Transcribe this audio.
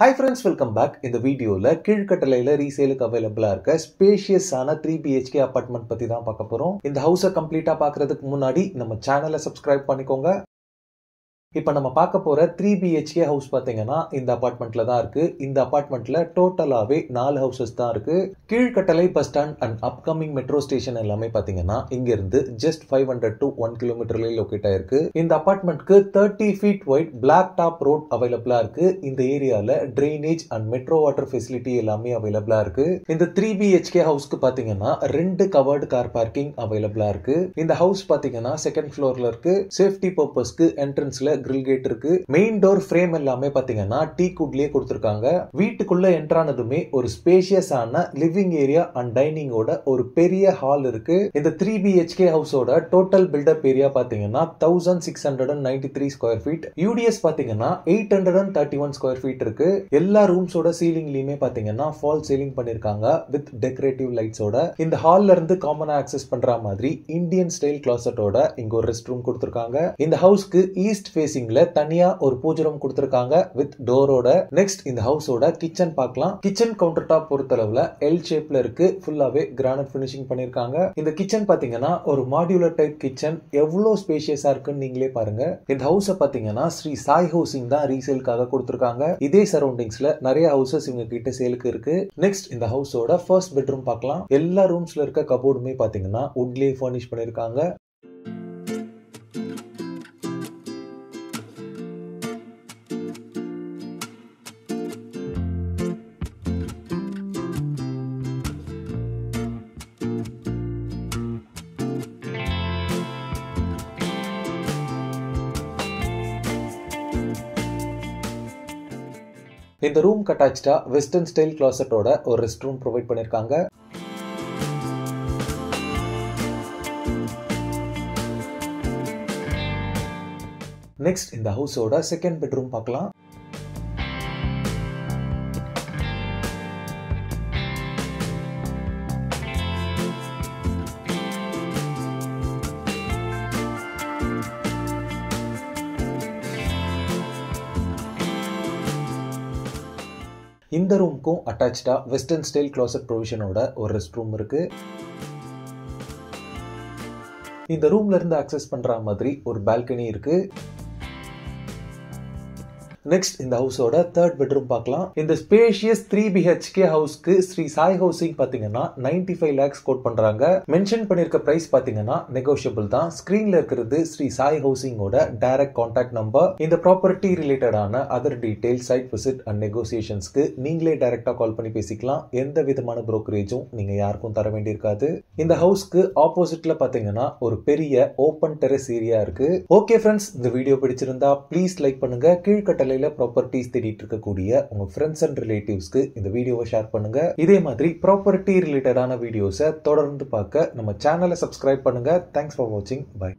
Hi friends, welcome back. இந்த வீடியோல கீழ்கட்டளையில ரீசேலுக்கு அவைலபிளா இருக்க ஸ்பேஷியஸான 3 BHK அபார்ட்மெண்ட் பத்தி தான் பார்க்க போறோம். இந்த ஹவுஸை கம்ப்ளீட்டா பார்க்கிறதுக்கு முன்னாடி நம்ம சேனலை சப்ஸ்கிரைப் பண்ணிக்கோங்க. இப்போ நம்ம பார்க்க போற 3 BHK ஹவுஸ் பாத்தீங்கன்னா இந்த அபார்ட்மெண்ட்ல தான் இருக்கு. இந்த அபார்ட்மெண்ட்ல டோட்டலாவே 4 ஹவுசஸ் தான் இருக்கு. Keelkattalai bus stand and upcoming metro station எல்லாமே பாத்தீங்கன்னா இங்க இருந்து ஜஸ்ட் 500 to 1 கிலோமீட்டர்ல லொகேட் ஆயிருக்கு. இந்த அபார்ட்மெண்ட்க்கு 30 feet wide block top road அவைலபிளா இருக்கு. இந்த ஏரியால drainage and metro water facility எல்லாமே அவைலபிளா இருக்கு. இந்த 3 BHK ஹவுஸ்க்கு பாத்தீங்கன்னா 2 கவர்டு கார் பார்க்கிங் அவைலபிளா இருக்கு. இந்த ஹவுஸ் பாத்தீங்கன்னா செகண்ட் ஃப்ளோர்ல இருக்கு. சேஃப்டி பர்பஸ்க்கு என்ட்ரன்ஸ்ல கிரில் கேட் இருக்கு. மெயின் டோர் ஃப்ரேம் எல்லாமே பாத்தீங்கன்னா டீக் வுட்லயே கொடுத்திருக்காங்க. வீட்டுக்குள்ள என்ட்ரானதுமே ஒரு ஸ்பேஷியஸான லிவிங் ஏரியா அண்ட் டைனிங்கோட ஒரு பெரிய ஹால் இருக்கு. இந்த 3 BHK ஹவுஸோட டோட்டல் பில்டப் ஏரியா பாத்தீங்கன்னா 1693 ஸ்கொயர் ஃபீட். யூடிஎஸ் பாத்தீங்கன்னா 831 ஸ்கொயர் ஃபீட் இருக்கு. எல்லா ரூம்ஸோட சீலிங்லயுமே பாத்தீங்கன்னா ஃபால் சீலிங் பண்ணிருக்காங்க வித் டெக்கரேட்டிவ் லைட்ஸோட. இந்த ஹால்ல இருந்து காமனா ஆக்சஸ் பண்ற மாதிரி இந்தியன் ஸ்டைல் கிளாசட்டோட இங்க ஒரு ரெஸ்ட் ரூம் கொடுத்திருக்காங்க. இந்த ஹவுஸ்க்கு ஈஸ்ட் ஃபேசிங்ல தனியா ஒரு பூஜை ரூம் கொடுத்திருக்காங்க வித் டோரோட. நெக்ஸ்ட் இந்த ஹவுஸோட கிச்சன் பார்க்கலாம். கிச்சன் கவுண்டர் டாப் பொறுத்தளவுல எல் ஷேப்ல இருக்கு. ஃபுல்லாவே கிரானைட் ஃபினிஷிங் பண்ணிருக்காங்க. இந்த கிச்சன் பாத்தீங்கன்னா ஒரு மாடுலர் டைப் கிச்சன். எவ்வளவு ஸ்பேஷியஸா இருக்குன்னு நீங்களே பாருங்க. இந்த ஹவுஸ பாத்தீங்கன்னா ஸ்ரீ சாய் ஹவுசிங் தான் ரீசேலுக்காக கொடுத்திருக்காங்க. இதே சரௌண்டிங்ஸ்ல நிறைய ஹவுசஸ் இவங்க கிட்ட சேலுக்கு இருக்கு. நெக்ஸ்ட் இந்த ஹவுஸோட ஃபர்ஸ்ட் பெட்ரூம் பார்க்கலாம். எல்லா ரூம்ஸ்ல இருக்க கபோர்டுமே பாத்தீங்கன்னா வுட்லயே ஃபர்னிஷ் பண்ணிருக்காங்க. இந்த ரூம் அட்டாச்டா வெஸ்டர்ன் ஸ்டைல் கிளாசட்டோட ஒரு ரெஸ்ட் ரூம் ப்ரொவைட் பண்ணிருக்காங்க. நெக்ஸ்ட் இந்த ஹவுஸோட செகண்ட் பெட்ரூம் பார்க்கலாம். இந்த ரூமுக்கும் அட்டாச்டா வெஸ்டர்ன் ஸ்டைல் கிளாசட் ப்ரொவிஷனோட ஒரு ரெஸ்ட் ரூம் இருக்கு. இந்த ரூம்ல இருந்து ஆக்சஸ் பண்ற மாதிரி ஒரு பால்கனி இருக்கு. நெக்ஸ்ட் இந்த ஹவுஸோட தேர்ட் பெட்ரூம் பார்க்கலாம். இந்த ஸ்பேஷியஸ் 3 BHK ஹவுஸ்க்கு ஸ்ரீ சாய் ஹவுசிங் பாத்தீங்கன்னா 95 lakhs கோட் பண்றாங்க. மென்ஷன் பண்ணிருக்க பிரைஸ் பாத்தீங்கன்னா நெகோஷியபிள் தான். ஸ்கிரீன்ல இருக்கிறது ஸ்ரீ சாய் ஹவுசிங்கோட டைரக்ட் கான்டாக்ட் நம்பர். இந்த ப்ராப்பர்ட்டி ரிலேட்டடான other detail, site visit and நெகோசியேஷன்ஸ்க்கு நீங்களே டைரக்டா கால் பண்ணி பேசிக்கலாம். எந்த விதமான புரோக்கரேஜும் நீங்க யாருக்கும் தர வேண்டியிருக்காது. இந்த ஹவுஸ்க்கு ஆப்போசிட்ல பாத்தீங்கன்னா ஒரு பெரிய ஓபன் டெரஸ் ஏரியா இருக்கு. ஓகே ஃப்ரெண்ட்ஸ், இந்த வீடியோ பிடிச்சிருந்தா ப்ளீஸ் லைக் பண்ணுங்க. கீழ்கட்டளை ப்ராப்பர்ட்டிஸ் தேடிட்டு இருக்கக்கூடிய உங்க ஃப்ரெண்ட்ஸ் அண்ட் ரிலேட்டிவ்ஸ்க்கு இந்த வீடியோவை ஷேர் பண்ணுங்க. இதே மாதிரி ப்ராப்பர்ட்டி ரிலேட்டடான வீடியோஸை தொடர்ந்து பார்க்க நம்ம சேனலை சப்ஸ்கிரைப் பண்ணுங்க. தேங்க்ஸ் ஃபார் வாட்சிங். பை.